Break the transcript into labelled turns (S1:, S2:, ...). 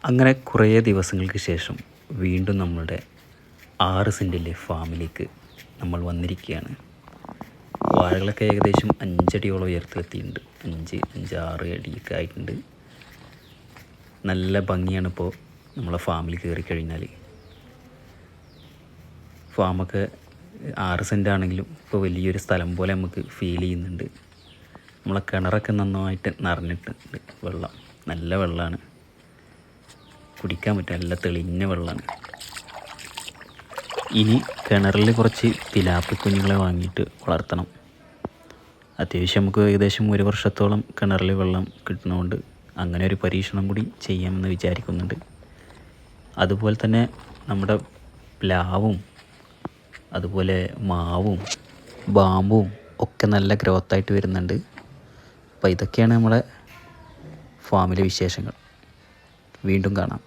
S1: അങ്ങനെ കുറേ ദിവസങ്ങൾക്ക് ശേഷം വീണ്ടും നമ്മളുടെ 6 സെൻറ്റിലെ ഫാമിലേക്ക് നമ്മൾ വന്നിരിക്കുകയാണ്. വാഴകളൊക്കെ ഏകദേശം 5 അടിയോളം ഉയരത്തിലെത്തിയിട്ടുണ്ട്. 6 അടിയൊക്കെ ആയിട്ടുണ്ട്. നല്ല ഭംഗിയാണ് ഇപ്പോൾ നമ്മളെ ഫാമിൽ കയറി കഴിഞ്ഞാൽ. ഫാമൊക്കെ 6 സെൻറ്റ് ആണെങ്കിലും ഇപ്പോൾ വലിയൊരു സ്ഥലം പോലെ നമുക്ക് ഫീൽ ചെയ്യുന്നുണ്ട്. നമ്മളെ കിണറൊക്കെ നന്നായിട്ട് നിറഞ്ഞിട്ടുണ്ട്. വെള്ളം നല്ല വെള്ളമാണ്, കുടിക്കാൻ പറ്റും, നല്ല തെളിഞ്ഞ വെള്ളമാണ്. ഇനി കിണറിൽ കുറച്ച് പിലാപ്പി കുഞ്ഞുങ്ങളെ വാങ്ങിയിട്ട് വളർത്തണം. അത്യാവശ്യം നമുക്ക് ഏകദേശം 1 വർഷത്തോളം കിണറിൽ വെള്ളം കിട്ടുന്നതുകൊണ്ട് അങ്ങനെ ഒരു പരീക്ഷണം കൂടി ചെയ്യാമെന്ന് വിചാരിക്കുന്നുണ്ട്. അതുപോലെ തന്നെ നമ്മുടെ പ്ലാവും അതുപോലെ മാവും ബാമ്പും ഒക്കെ നല്ല ഗ്രോത്തായിട്ട് വരുന്നുണ്ട്. അപ്പോൾ ഇതൊക്കെയാണ് നമ്മുടെ ഫാമിലെ വിശേഷങ്ങൾ. വീണ്ടും കാണാം.